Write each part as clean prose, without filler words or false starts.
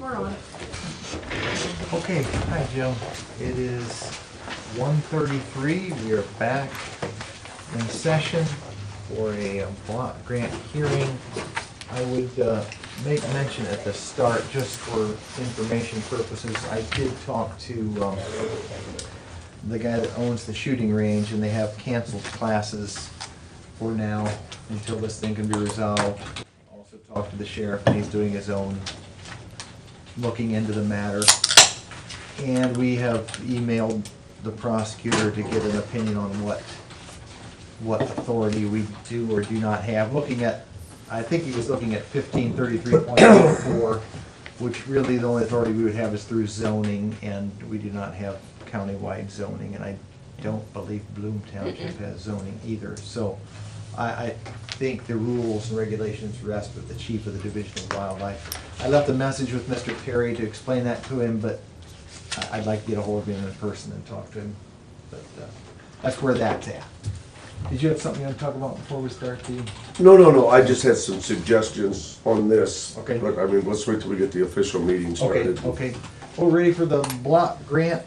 We're on. Okay, hi Jill. It is 1:33. We are back in session for a block grant hearing. I would make mention at the start, just for information purposes, I did talk to the guy that owns the shooting range, and they have canceled classes for now until this thing can be resolved. Also talked to the sheriff, and he's doing his own looking into the matter. And we have emailed the prosecutor to get an opinion on what authority we do or do not have. Looking at, I think he was looking at 1533.04, which really the only authority we would have is through zoning, and we do not have countywide zoning, and I don't believe Bloom Township has zoning either. So I think the rules and regulations rest with the chief of the Division of Wildlife. I left a message with Mr. Terry to explain that to him, but I'd like to get a hold of him in person and talk to him. But that's where that's at. Did you have something you want to talk about before we start the? No. I just had some suggestions on this. Okay. But I mean, let's wait till we get the official meeting started. Okay. We're ready for the block grant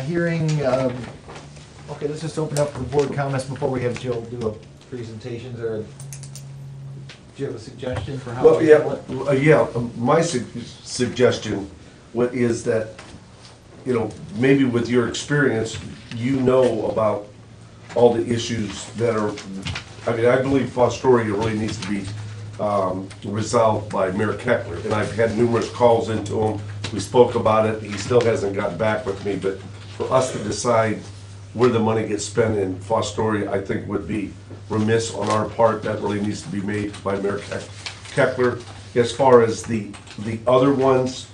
hearing. Okay, let's just open up for board comments before we have Jill do a presentation. Do you have a suggestion for how? Well, my suggestion is that, maybe with your experience, know about all the issues that are, I believe Fostoria really needs to be resolved by Mayor Keckler, and I've had numerous calls into him. We spoke about it. He still hasn't gotten back with me, but for us to decide where the money gets spent in Fostoria, I think would be remiss on our part. That really needs to be made by Mayor Keckler. As far as the other ones,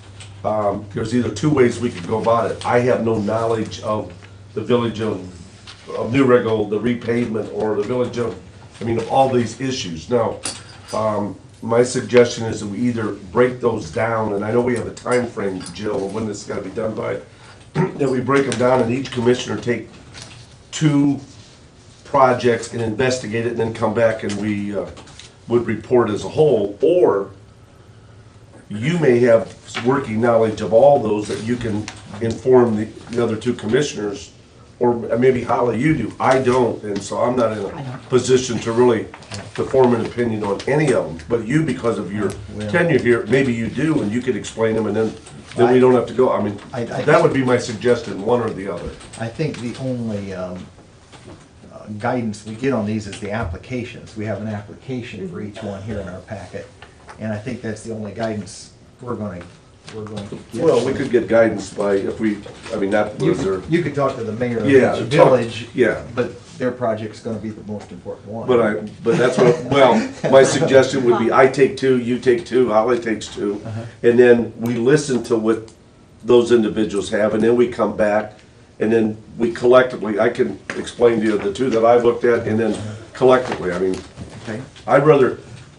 there's either two ways we could go about it. I have no knowledge of the village of New Riggle, the repavement, or the village of all these issues. Now, my suggestion is that we either break those down, and I know we have a time frame, Jill, when this has got to be done by, that we break them down and each commissioner take two projects and investigate it and then come back and we would report as a whole. Or you may have working knowledge of all those that you can inform the other two commissioners, or maybe Holly, you do. I don't, and so I'm not in a position to really to form an opinion on any of them. But you, because of your tenure here, maybe you do, and you could explain them, and then we don't have to go. That would be my suggestion, one or the other. I think the only guidance we get on these is the applications. We have an application for each one here in our packet, and I think that's the only guidance we're going to get. Well, we could get guidance by you could talk to the mayor of each village, but their project's going to be the most important one. But that's what. My suggestion would be: I take two, you take two, Holly takes two, and then we listen to what those individuals have, and then we come back, and then we collectively. I can explain to you the two that I've looked at, and then collectively. Okay.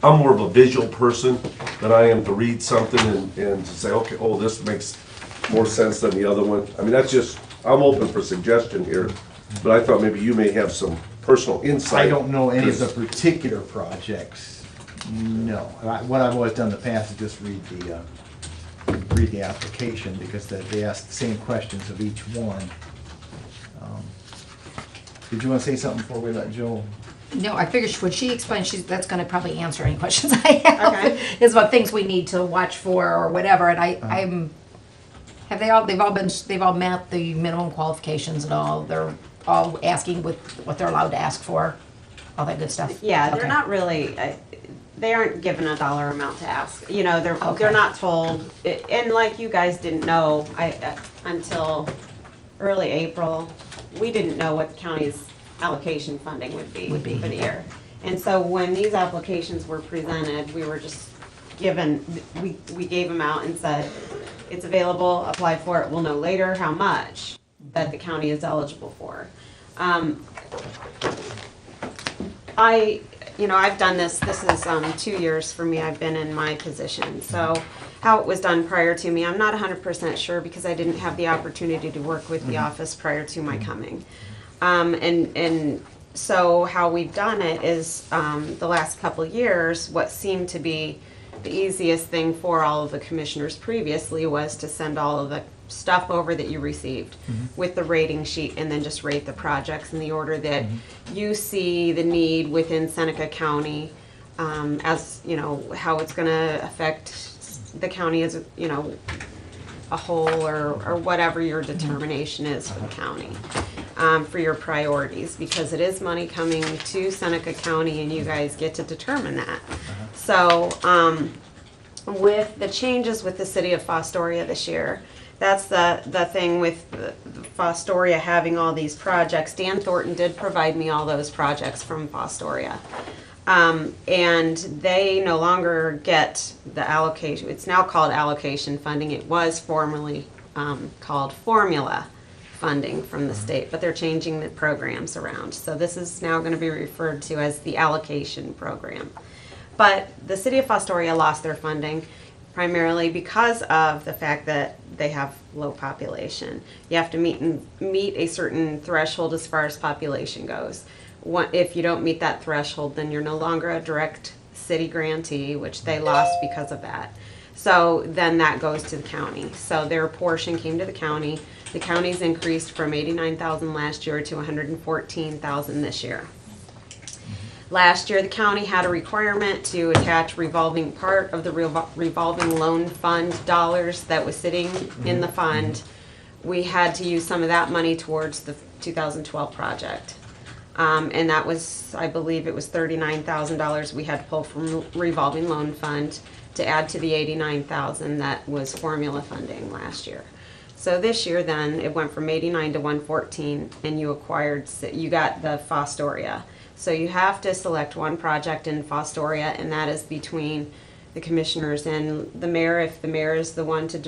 I'm more of a visual person than I am to read something and to say, okay, this makes more sense than the other one. That's just, I'm open for suggestion here, but I thought maybe you may have some personal insight. I don't know any of the particular projects, no. What I've always done in the past is just read the application, because they ask the same questions of each one. Did you want to say something before we let Jill? No, I figured when she explains, that's going to probably answer any questions I have. Okay. Is about things we need to watch for or whatever. And they've all met the minimum qualifications and all. They're all asking what they're allowed to ask for, all that good stuff. Yeah, they're Okay. not really. They aren't given a dollar amount to ask. They're not told. And like you guys didn't know, until early April, we didn't know what the county's allocation funding would be for the year. And so when these applications were presented, we were just given, we gave them out and said, it's available, apply for it, we'll know later how much that the county is eligible for. I've done this is 2 years for me, I've been in my position. So how it was done prior to me, I'm not 100% sure, because I didn't have the opportunity to work with the office prior to my coming. And so how we've done it is the last couple of years, what seemed to be the easiest thing for all of the commissioners previously was to send all of the stuff over that you received with the rating sheet, and then just rate the projects in the order that you see the need within Seneca County, as, you know, how it's gonna affect the county as, you know, a whole, or whatever your determination is for the county, for your priorities, because it is money coming to Seneca County and you guys get to determine that. So, with the changes with the city of Fostoria this year, that's the thing with the Fostoria having all these projects. Dan Thornton did provide me all those projects from Fostoria. And they no longer get the allocation. It's now called allocation funding. It was formerly called formula funding from the state, but they're changing the programs around. So this is now going to be referred to as the allocation program. But the city of Fostoria lost their funding primarily because of the fact that they have low population. You have to meet a certain threshold as far as population goes. If you don't meet that threshold, then you're no longer a direct city grantee, which they lost because of that. So then that goes to the county. So their portion came to the county. The county's increased from $89,000 last year to $114,000 this year. Last year, the county had a requirement to attach part of the revolving loan fund dollars that was sitting in the fund. We had to use some of that money towards the 2012 project. And that was, I believe it was $39,000 we had to pull from revolving loan fund to add to the $89,000 that was formula funding last year. So this year then, it went from 89 to 114, and you got the Fostoria. So you have to select one project in Fostoria, and that is between the commissioners and the mayor, if the mayor is the one to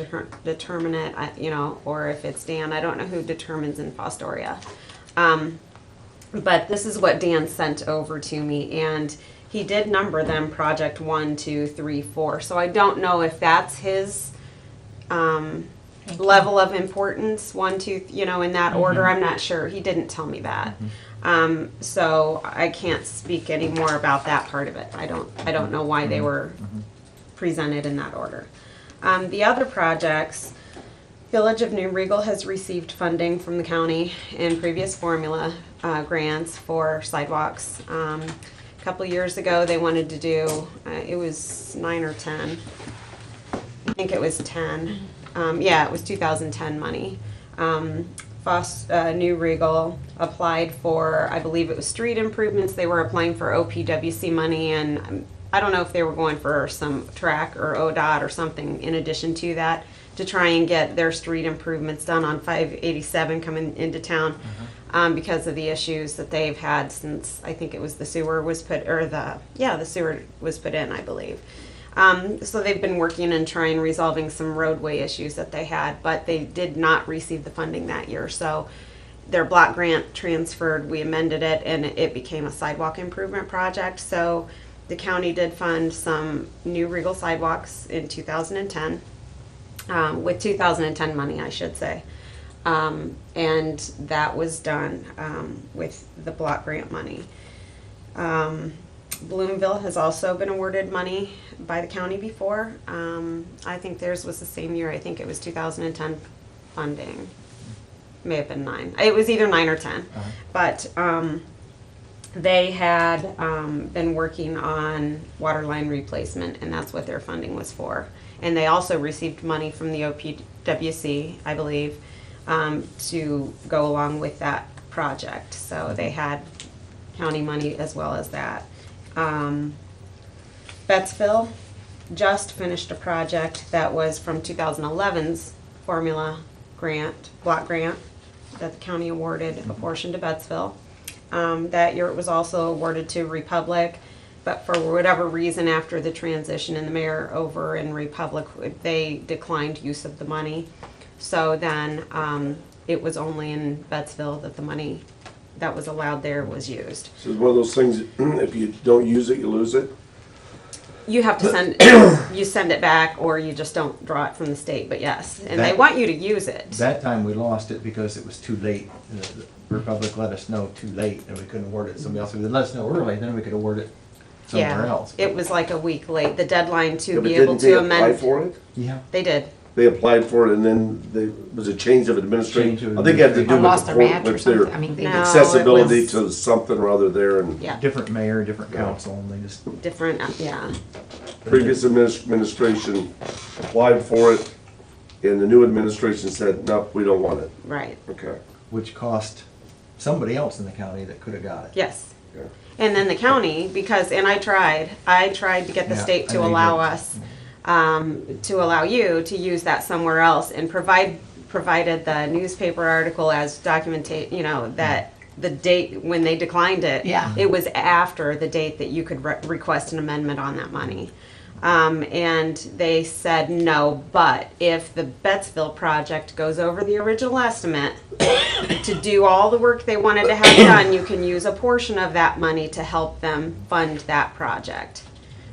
determine it, you know, or if it's Dan. I don't know who determines in Fostoria. But this is what Dan sent over to me, and he did number them project 1, 2, 3, 4. So I don't know if that's his level of importance, 1, 2, you know, in that order. I'm not sure. He didn't tell me that. So I can't speak any more about that part of it. I don't know why they were presented in that order. The other projects, Village of New Regal has received funding from the county in previous formula grants for sidewalks. A couple years ago, they wanted to do, it was 9 or 10. I think it was 10. Yeah, it was 2010 money. New Regal applied for, I believe it was street improvements. They were applying for OPWC money, and I don't know if they were going for some track or ODOT or something in addition to that, to try and get their street improvements done on 587 coming into town, because of the issues that they've had since, I think it was the sewer was put, or the sewer was put in, I believe. So they've been working and trying resolving some roadway issues that they had, but they did not receive the funding that year. So their block grant transferred, we amended it, and it became a sidewalk improvement project. So the county did fund some New Regal sidewalks in 2010, with 2010 money, I should say. And that was done with the block grant money. Bloomville has also been awarded money by the county before. I think theirs was the same year. I think it was 2010 funding. May have been 9. It was either 9 or 10. But they had been working on water line replacement, and that's what their funding was for. And they also received money from the OPWC, I believe, to go along with that project. So they had county money as well as that. Bettsville just finished a project that was from 2011's formula grant, block grant, that the county awarded a portion to Bettsville. That year it was also awarded to Republic, but for whatever reason after the transition in the mayor over in Republic, they declined use of the money. So then it was only in Bettsville that the money that was allowed there was used. So it's one of those things, if you don't use it, you lose it? You have to send you send it back, or you just don't draw it from the state, but yes. And they That- want you to use it. That time we lost it because it was too late. The Republic let us know too late and we couldn't award it to somebody else. If they let us know early, then we could award it somewhere Yeah, else. it was like a week late, the deadline Yeah, to but be able didn't they to apply amend. for it? Yeah. They did, They applied for it and then there was a change of Change administration. of I think it had to Or do with lost the their court, match or with their something, I mean, they No, just, accessibility it to something or other there and yeah, Different mayor, different council, and they just, different, yeah, previous administration applied for it and the new administration said, no, we don't want it. right, Okay. which cost somebody else in the county that could have got it. yes. Yeah. And then the county, because, and I tried to get the Yeah, state I to know you allow did. us, to allow you to use that somewhere else and provided the newspaper article as you know, that the date when they declined it. Yeah. It was after the date that you could request an amendment on that money. And they said no, but if the Bettsville project goes over the original estimate, to do all the work they wanted to have done, you can use a portion of that money to help them fund that project.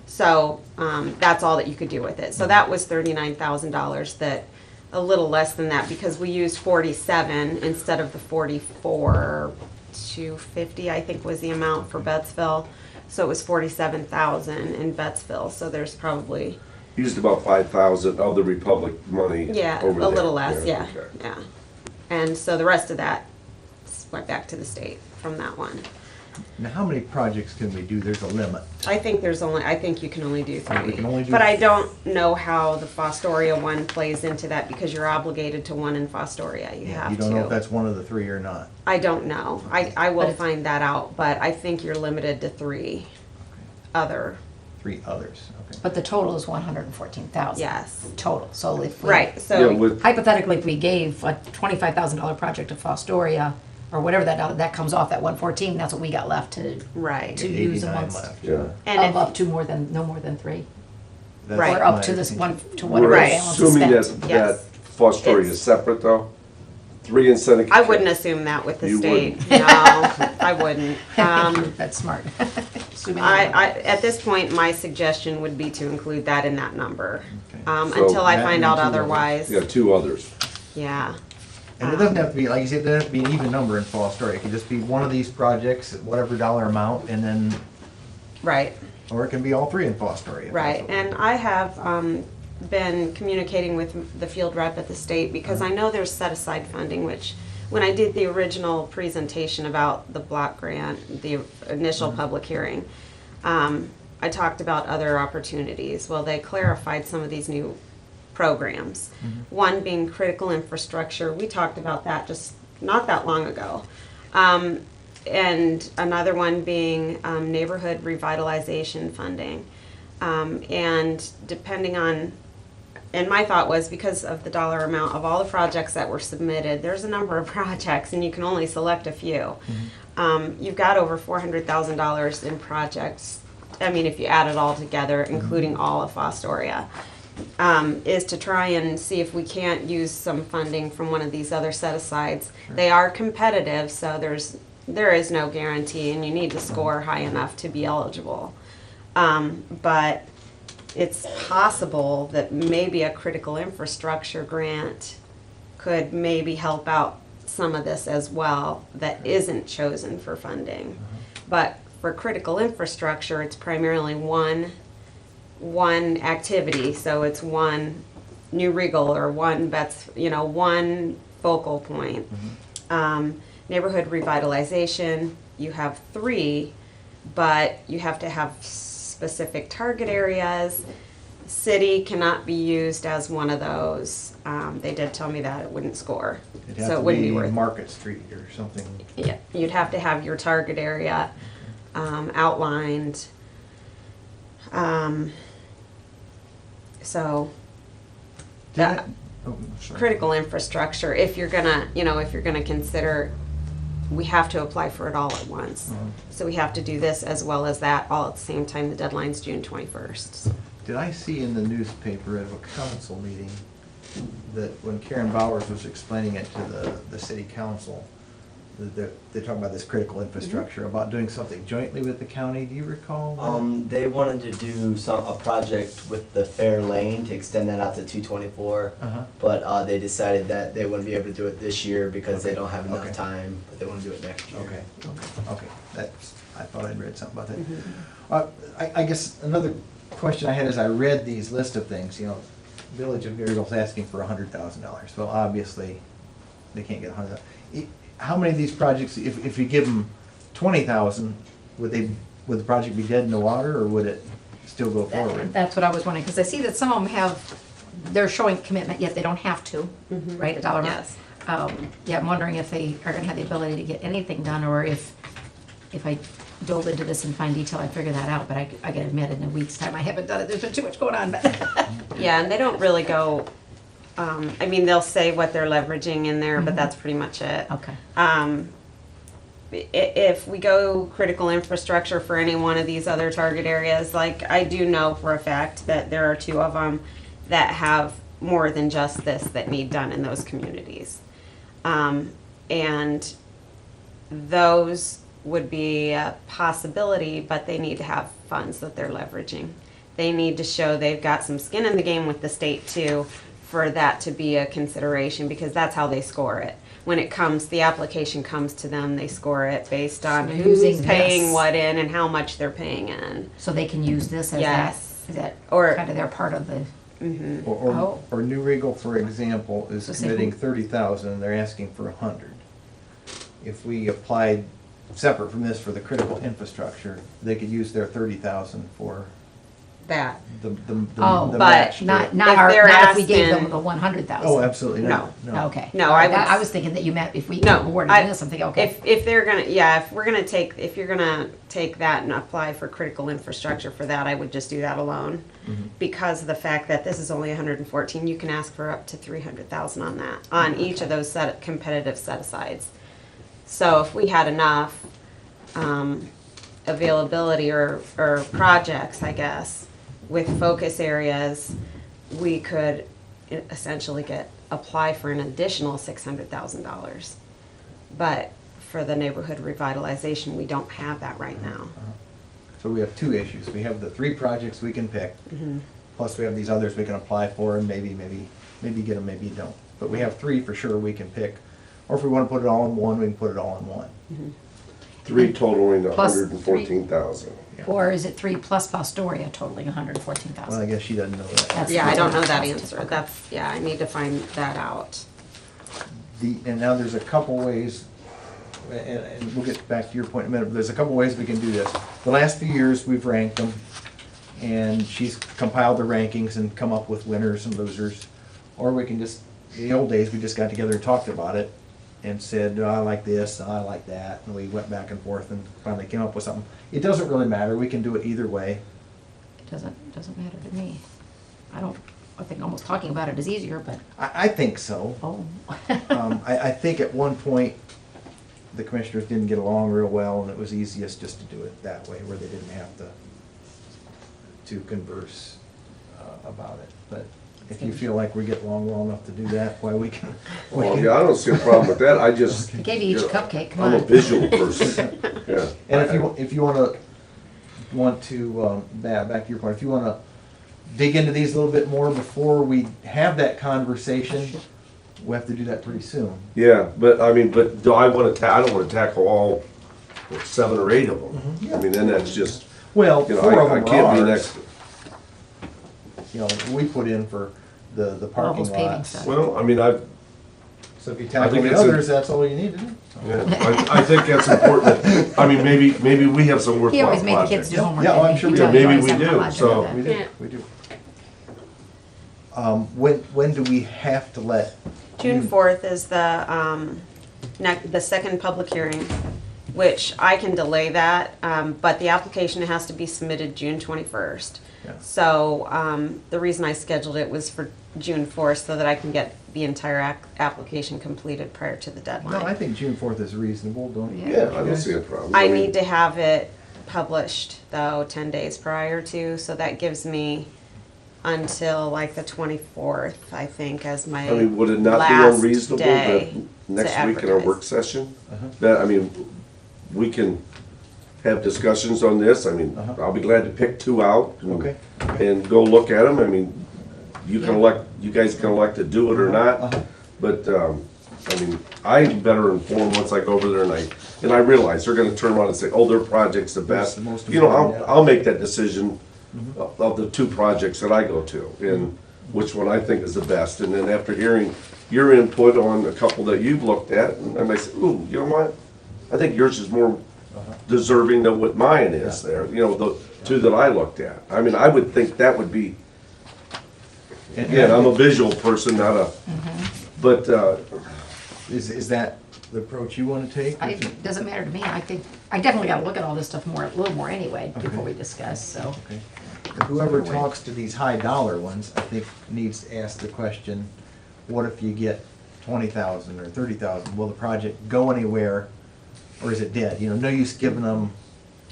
So, that's all that you could do with it. So that was $39,000, that, a little less than that, because we used 47 instead of the 44,250, I think was the amount for Bettsville. So it was 47,000 in Bettsville, so there's probably, Used about 5,000 of the Republic money yeah, a over there. little less, yeah, okay. yeah. And so the rest of that went back to the state from that one. Now, how many projects can we do? There's a limit. I think you can only do We three. can only do But I don't know how the Fostoria one plays into that, because you're obligated to one in Fostoria, you have to. You don't know if that's one of the three or not. I don't know, I But will it's- find that out, but I think you're limited to three other, Three others, okay. but the total is 114,000. yes. Total, so if. we- Right, Yeah, so, with, Hypothetically, if we gave a $25,000 project to Fostoria, or whatever that comes off that 114, that's what we got left to right. To use 89 amongst- left. yeah. And Up if, to no more than three. That's Right. Or up my to this opinion. one, to whatever We're balance is assuming that, spent. that Yes. Fostoria It's- is separate though? 3 in Seneca? I wouldn't assume that with the You state, wouldn't. no, I wouldn't. That's smart. Assuming At this point, my suggestion would be to include that in that number, Okay. So until I that find and out two others. otherwise, Yeah, 2 others. yeah. And it doesn't have to be, like you said, it doesn't have to be an even number in Fostoria. It could just be one of these projects, at whatever dollar amount, and then, Right, or it can be all three in Fostoria. if right, that's and I have, been communicating with the field rep at the state, because I know there's set-aside funding, which, when I did the original presentation about the block grant, the initial public hearing, I talked about other opportunities. Well, they clarified some of these new programs. One being critical infrastructure, we talked about that just not that long ago. And another one being neighborhood revitalization funding. And depending on, and my thought was, because of the dollar amount of all the projects that were submitted, there's a number of projects and you can only select a few. You've got over $400,000 in projects, I mean, if you add it all together, including all of Fostoria, is to try and see if we can't use some funding from one of these other set-asides. They are competitive, so there is no guarantee, and you need to score high enough to be eligible. But it's possible that maybe a critical infrastructure grant could maybe help out some of this as well that isn't chosen for funding. But for critical infrastructure, it's primarily one activity, so it's one New Regal or one one focal point. Neighborhood revitalization, you have 3, but you have to have specific target areas. City cannot be used as one of those. They did tell me that it wouldn't score, It'd so have it to wouldn't be be worth. Market Street or something. Yeah, you'd have to have your target area outlined. So Did Uh, it- oh, sorry. critical infrastructure, if you're gonna consider, we have to apply for it all at once. So we have to do this as well as that all at the same time. The deadline's June 21st. Did I see in the newspaper at a council meeting that when Karen Bowers was explaining it to the city council, that they're talking about this critical infrastructure, about doing something jointly with the county, do you recall? They wanted to do a project with the Fair Lane to extend that out to 224, Uh-huh. but they decided that they wouldn't be able to do it this year because they Okay. don't have enough Okay. time, but they want to do it next year. Okay, okay, that's, I thought I'd read something about that. Mm-hmm. I guess another question I had as I read these list of things, Village of Maryville's asking for $100,000. Well, obviously, they can't get $100,000. How many of these projects, if you give them 20,000, would the project be dead in the water, or would it still go forward? That's what I was wondering, because I see that some of them they're showing commitment, yet they don't have to, right, a dollar amount? Yes. Yeah, I'm wondering if they are gonna have the ability to get anything done, or if I dove into this in fine detail, I'd figure that out, but I gotta admit, in a week's time, I haven't done it, there's been too much going on, but. Yeah, and they don't really go, I mean, they'll say what they're leveraging in there, but that's pretty much it. Okay, If we go critical infrastructure for any one of these other target areas, like I do know for a fact that there are 2 of them that have more than just this that need done in those communities. And those would be a possibility, but they need to have funds that they're leveraging. They need to show they've got some skin in the game with the state too, for that to be a consideration, because that's how they score it. When it comes, the application comes to them, they score it based on So they're who's using paying this. what in and how much they're paying in. so they can use this as that, Yes. is that Or- kind of their part of the, Or New Regal, for example, is So say committing who- 30,000, and they're asking for 100. If we applied separate from this for the critical infrastructure, they could use their 30,000 for That. the oh, the but match. to not it. not If our, they're not if we gave them asking- the 100,000. Oh, absolutely not. Okay. No, I would I s- was thinking that you meant if we No, awarded I- this, I'm thinking, okay. If they're gonna, yeah, if you're gonna take that and apply for critical infrastructure for that, I would just do that alone. Because of the fact that this is only 114, you can ask for up to 300,000 on that, on each of those competitive set-asides. So if we had enough, availability or projects, I guess, with focus areas, we could essentially apply for an additional $600,000. But for the neighborhood revitalization, we don't have that right now. So we have 2 issues. We have the 3 projects we can pick, plus we have these others we can apply for, and maybe get them, maybe you don't. But we have 3 for sure we can pick. Or if we want to put it all in one, we can put it all in one. 3 totaling Plus 114,000. Or is it 3 plus Fostoria totaling Well, I 114,000? guess she doesn't know that. That's- Yeah, I don't know that Okay. answer. That's, yeah, I need to find that out. And now there's a couple ways, and we'll get back to your point in a minute, but there's a couple ways we can do this. The last few years, we've ranked them, and she's compiled the rankings and come up with winners and losers. Or we can just, in the old days, we just got together and talked about it and said, oh, I like this, I like that, and we went back and forth and finally came up with something. It doesn't really matter, we can do it either way. It doesn't matter to me. I think almost talking about it is easier, but, I think so. oh. I think at one point, the commissioners didn't get along real well, and it was easiest just to do it that way, where they didn't have to converse about it. But if you feel like we get along well enough to do that, why we can. Well, yeah, I don't see a problem with that, I just. I gave you each know, cupcake, come I'm a on. visual person, yeah. And if you want to, back to your point, if you wanna dig into these a little bit more before we have that conversation, we have to do that pretty soon. Yeah, but I mean, but do I wanna I don't wanna tackle all 7 or 8 of them. I mean, then that's just, Well, you know, 4 of I them can't be are next. ours. We put in for the All parking those paving lots. stuff. Well, I mean, So if you I tackle think the it's a- others, that's all you need to do. yeah, I think that's important. I mean, maybe we have some He worthwhile always made the kids projects. do homework. Yeah, oh, I'm didn't he? sure He we told do. me Maybe always we have a do, lot to so- that. We do, Yeah. we do. When do we have to let? June 4th is the second public hearing, which I can delay that, but the application has to be submitted June 21st. Yeah. So the reason I scheduled it was for June 4th, so that I can get the entire application completed prior to the No, I deadline. think June 4th is reasonable, don't you? Yeah, I don't see a problem. I mean, need to have it published, though, 10 days prior to, so that gives me until like the 24th, I think, as my I mean, would it not be last unreasonable day that next to week in our advertise. work session? Uh-huh. That, I mean, we can have discussions on this, I mean, Uh-huh. I'll be glad to pick 2 out. and- Okay. And go look at them, I mean, you can Yeah. elect, you guys can elect to do it or not, Uh-huh. but, I mean, I'm better informed once I go over there and I and I realize they're gonna turn around and say, oh, their project's the best. the most You know, important, yeah. I'll make that decision of the two projects that I go to, and which one I think is the best. And then after hearing your input on a couple that you've looked at, and I may say, ooh, you know what? I think yours is more deserving than what mine is there, you know, the two that I looked at. I mean, I would think that would be, again, I'm a visual person, not a, but, Is that the approach you wanna take? It doesn't matter to me, I think, I definitely gotta look at all this stuff more, a little more anyway, before Okay. we discuss, so. Okay. Whoever talks to these high dollar ones, I think needs to ask the question, what if you get 20,000 or 30,000? Will the project go anywhere, or is it dead? You know, no use giving them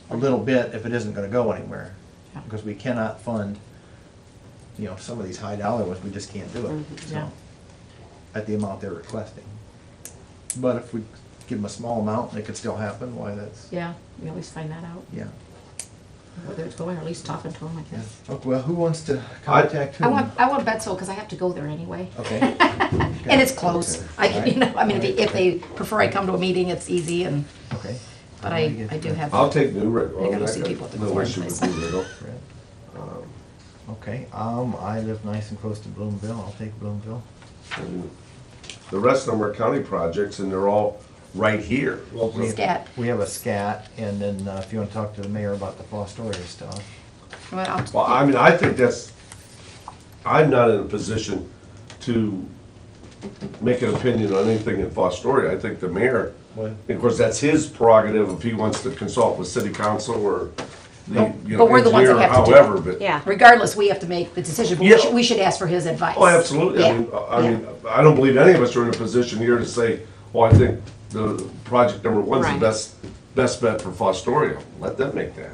a little bit if it isn't gonna go anywhere. Yeah. Because we cannot fund, you know, some of these high dollar ones, we just can't do it. Yeah. So, at the amount they're requesting. But if we give them a small amount, and it could still happen, why that's, Yeah, we always find that out, yeah. whether it's going, or at least talking to them, I Yeah. guess. Okay, well, who wants to contact who? I want Betzel, because I have to go there anyway. Okay. And it's close. You know, I mean, if they prefer I come to a meeting, it's easy, and, Okay. but I do have. I'll take New River. I gotta see people at the No flooring issue with place. New River. Okay, I live nice and close to Bloomville, I'll take Bloomville. And the rest of them are county projects, and they're all right here. Scat. We have a scat, and then if you wanna talk to the mayor about the Fostoria stuff. Well, I mean, I think that's, I'm not in a position to make an opinion on anything in Fostoria. I think the mayor, What? of course, that's his prerogative if he wants to consult with city council or the, you know, But we're the ones engineer or that have to do it. however, but. Yeah. Regardless, we have to make the decision, but Yeah. we should ask for his advice. Oh, absolutely. Yeah, I mean, I don't believe any of us are in a position here to say, oh, I think the project number one's the Right. best bet for Fostoria. Let them make that.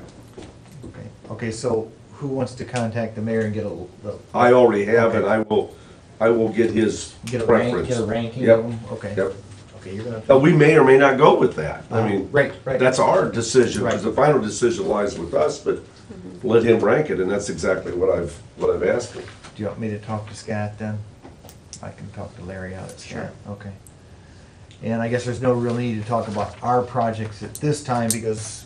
Okay, okay, so who wants to contact the mayor and get the? I already have, and Okay. I will get his Get a preference. ranking Yep. of them? Okay. Yep. Okay, you're gonna. We may or may not go with that. I mean, Right. that's our decision, Right. because the final decision lies with us, but let him rank it, and that's exactly what I've asked him. Do you want me to talk to Scat then? I can talk to Larry out at Scat. Sure. Okay. And I guess there's no real need to talk about our projects at this time because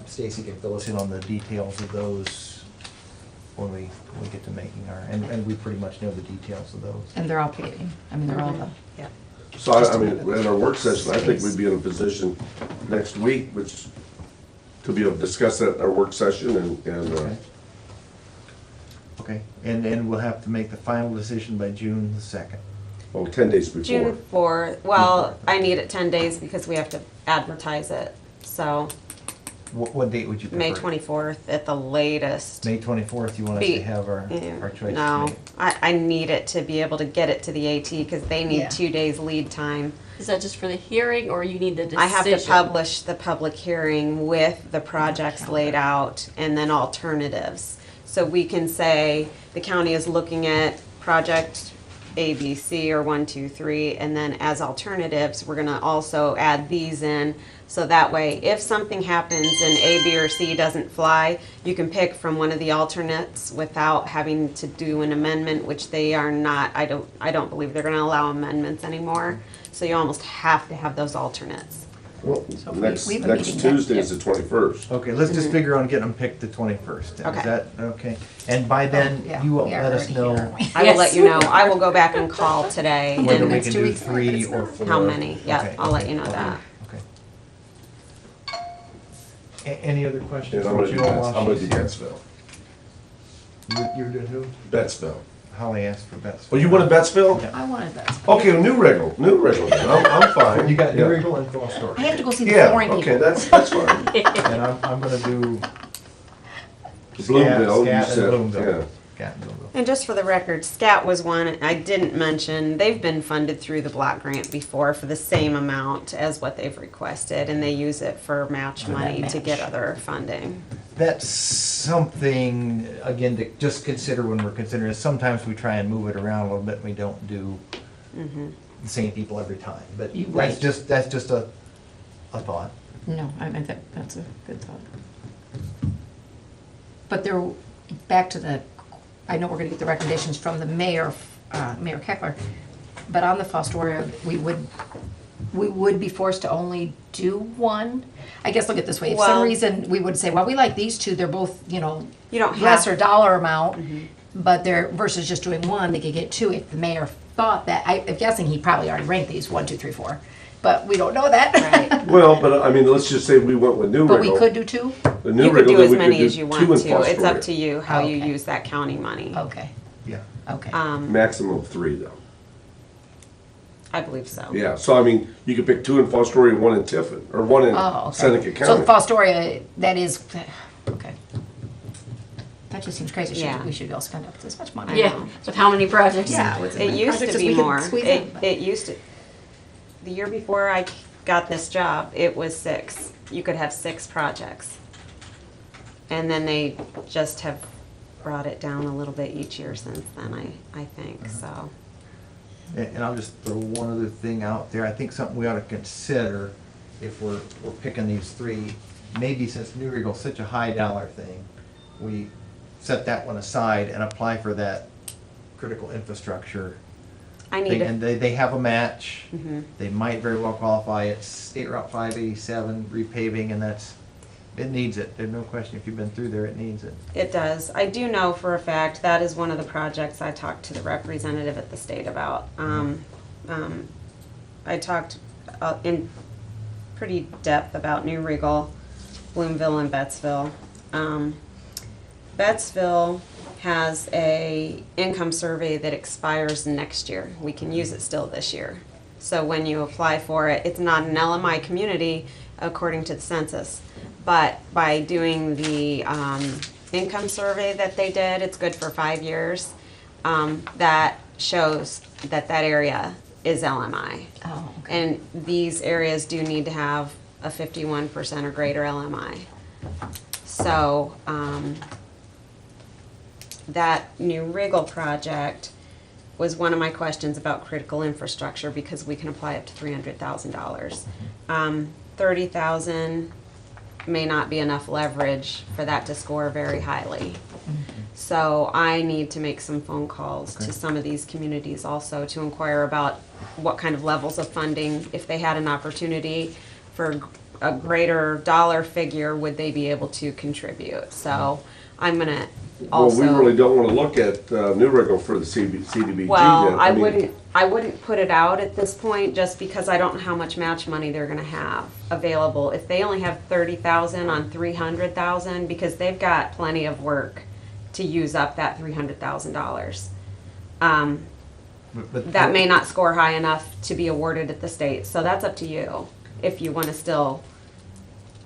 Stacy can fill us in on the details of those when we get to making our, and we pretty much know the details of those. And they're all paid, I mean, they're all the, Yeah. So I mean, in our work session, I think we'd be in a position next week, which, to be able to discuss that in our work session and Okay. Okay, and we'll have to make the final decision by June the 2nd. 10 days before. June 4th, well, I need it 10 days because we have to advertise it, so What date would you prefer? May 24th at the latest. May 24th, you want us Be- to have our Yeah, choices No, made? I need it to be able to get it to the AT because they Yeah. need 2 days lead time. Is that just for the hearing, or you need the decision? I have to publish the public hearing with the projects laid out and then alternatives. So we can say the county is looking at project A, B, C, or 1, 2, 3, and then as alternatives, we're gonna also add these in. So that way, if something happens and A, B, or C doesn't fly, you can pick from one of the alternates without having to do an amendment, which they are not, I don't believe they're gonna allow amendments anymore. So you almost have to have those alternates. Well, So next we have a next meeting Tuesday next- is the 21st. Okay, let's just figure on getting them picked the 21st. Is Okay. that, okay? And by then, yeah, you will we are let us already know here, aren't we? I will let you know. I will go back and call today whether we Next can 2 do weeks. 3 or 4. how many. Yeah, Okay, I'll let okay, you know okay, that. Okay. Any other questions? And I'm for gonna do Jill Betts- while I'm gonna she's do here? Bettsville. You're doing who? Bettsville. Holly asked for Betts. Oh, Well, you wanted Bettsville? Yeah. I wanted that. Okay, New Regal, then. I'm fine. You got New Yeah. Regal and Fall Story. I have to go see the Yeah, flooring okay, people. that's fine. And I'm gonna do Bloomville, you Scat and said, Bloomville. yeah. Scat and Bloomville. And just for the record, SCAT was one I didn't mention. They've been funded through the block grant before for the same amount as what they've requested, and they use it for match money to get match. other funding. That's something, again, to just consider when we're considering it. Sometimes we try and move it around a little bit, and we don't do the same people every time. But You- that's right. just a thought. No, I mean, that's a good thought. But there, back to the, I know we're gonna get the recommendations from the mayor, Mayor Keckler, but on the Fostoria, we would we would be forced to only do one. I guess look at it this way, if some Well- reason we would say, well, we like these two, they're both, You don't lesser have, dollar amount, but they're, versus just doing one, they could get two if the mayor thought that. I'm guessing he probably already ranked these 1, 2, 3, 4, but we don't know that. right. Well, but I mean, let's just say we went with New But we Riggle. could do two? The New You could Riggle, do then as we could many do as you want two in to. It's up Fostoria. to you how you Okay. use that county money. Okay, Yeah. okay. Maximum of 3 though. I believe so. Yeah, so I mean, you could pick 2 in Fostoria, 1 in Tiffin, or 1 in Oh, okay. Seneca So County. Fostoria, that is, okay. That just seems crazy, Yeah. we should go spend up this much money. I Yeah, know. with how many projects? Yeah, with as It many used projects to as be we could more. squeeze in, but- It used to, the year before I got this job, it was 6. You could have 6 projects. And then they just have brought it down a little bit each year since then, I think, so. And I'll just throw one other thing out there. I think something we ought to consider if we're picking these 3, maybe since New Riggle's such a high dollar thing, we set that one aside and apply for that critical infrastructure I need thing. to, And they have a match. Mhm. They might very well qualify. It's State Route 587 repaving, and it needs it. There's no question. If you've been through there, it needs it. it does. I do know for a fact that is one of the projects I talked to the representative at the state about. I talked in pretty depth about New Regal, Bloomville, and Bettsville. Bettsville has a income survey that expires next year. We can use it still this year. So when you apply for it, it's not an LMI community according to the census. But by doing the income survey that they did, it's good for 5 years, that shows that that area is LMI. Oh, okay. And these areas do need to have a 51% or greater LMI. So, that New Riggle project was one of my questions about critical infrastructure because we can apply up to $300,000. 30,000 may not be enough leverage for that to score very highly. So I need to make some phone calls to some of these communities also to inquire about what kind of levels of funding, if they had an opportunity for a greater dollar figure, would they be able to contribute? So I'm gonna also. Well, we really don't wanna look at New Riggle for the CDBG then. Well, I mean, wouldn't put it out at this point, just because I don't know how much match money they're gonna have available. If they only have 30,000 on 300,000, because they've got plenty of work to use up that $300,000. But That may not score high enough to be awarded at the state, so that's up to you, if you wanna still,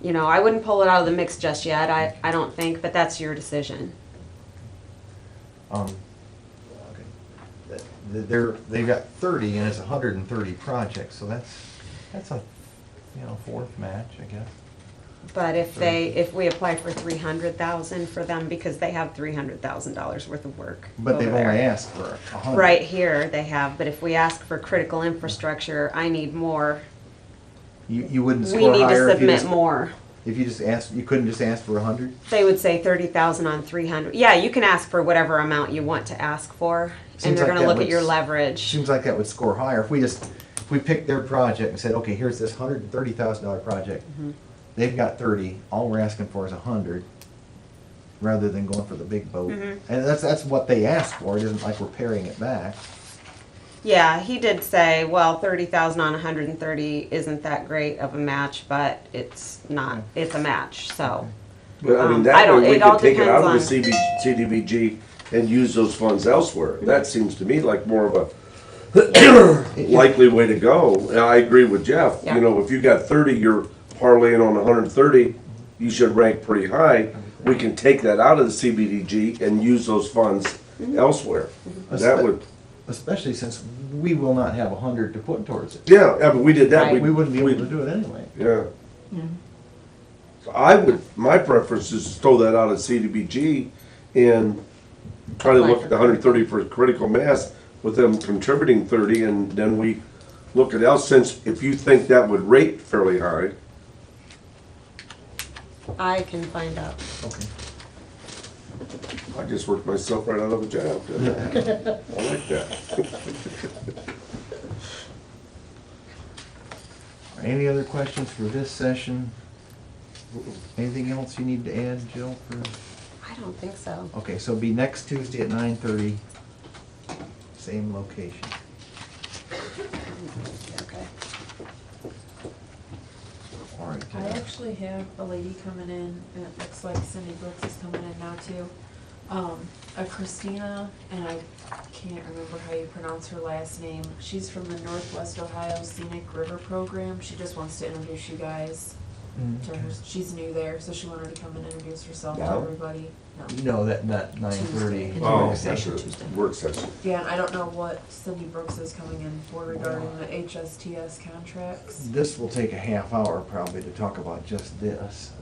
I wouldn't pull it out of the mix just yet, I don't think, but that's your decision. Okay. They've got 30 and it's 130 projects, so that's a, fourth match, I guess. But if we apply for 300,000 for them, because they have $300,000 worth of work But they've over there. only asked for 100. Right here, they have, but if we ask for critical infrastructure, I need more. You wouldn't We score need to higher if you submit just, more. if you just asked, you couldn't just ask for 100? They would say 30,000 on 300. Yeah, you can ask for whatever amount you want to ask for, and Seems they're like gonna that look at your would- leverage. Seems like that would score higher. If we picked their project and said, okay, here's this $130,000 project. Mm-hmm. They've got 30, all we're asking for is 100, rather than going for the big boat. Mhm. And that's what they asked for. It isn't like we're paring it back. Yeah, he did say, well, 30,000 on 130 isn't that great of a match, but it's not, it's a match, so. But I mean, I that don't- way we it all could take it out of depends the CDBG and use those funds elsewhere. That seems to me like more of a likely way to go. And I agree with Jeff. Yeah. If you got 30, you're parlaying on 130, you should rank pretty high. We can take that out of the CBDG and use those funds Mm-hmm. elsewhere. That would, Especially since we will not have 100 to put towards it. yeah, but we did that. Right. We wouldn't be able we- to do it anyway. Yeah. So my preference is to throw that out of CDBG and try to look at the 130 for critical mass with them contributing 30, and then we look at else, since if you think that would rate fairly high. I can find out. Okay. I just worked myself right out of a job, didn't I? I like that. Any other questions for this session? Anything else you need to add, Jill? I don't think so. Okay, so it'll be next Tuesday at 9:30, same location. Okay. All right. I actually have a lady coming in, and it looks like Cindy Brooks is coming in now too. A Christina, and I can't remember how you pronounce her last name. She's from the Northwest Ohio Scenic River Program. She just wants to introduce you guys to her. She's new there, so she wanted to come and introduce herself to Now? everybody. No. No, that 9:30. Tuesday. Oh, Work that's session a Tuesday. work session. Yeah, and I don't know what Cindy Brooks is coming in for regarding the HSTS contracts. This will take a half hour probably to talk about just this.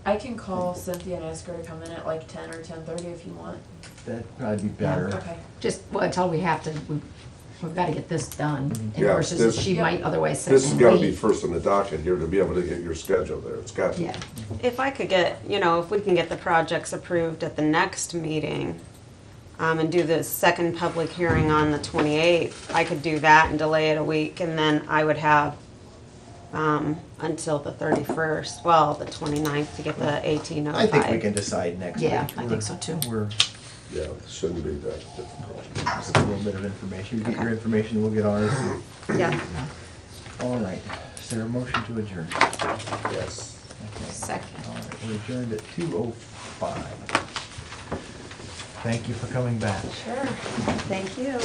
I can call Cynthia and ask her to come in at like 10 or 10:30 if you want. That'd probably be better. Okay. Just, well, until we have to, we've got to get this done. And Yeah, versus this- she might otherwise sit This has and gotta be wait. first on the docket here to be able to get your schedule there. It's got to. Yeah, If I could get, if we can get the projects approved at the next meeting, and do the second public hearing on the 28th, I could do that and delay it a week, and then I would have, until the 31st, well, the 29th to get the 18 I think we notified. can decide next week. Yeah, I think so, too. We're, Yeah, it shouldn't be that difficult. just a little bit of information. You get your information, we'll get ours. Yeah. All right. Is there a motion to adjourn? Yes. Okay. second. All right, we're adjourned at 2:05. Thank you for coming back. Sure. Thank you.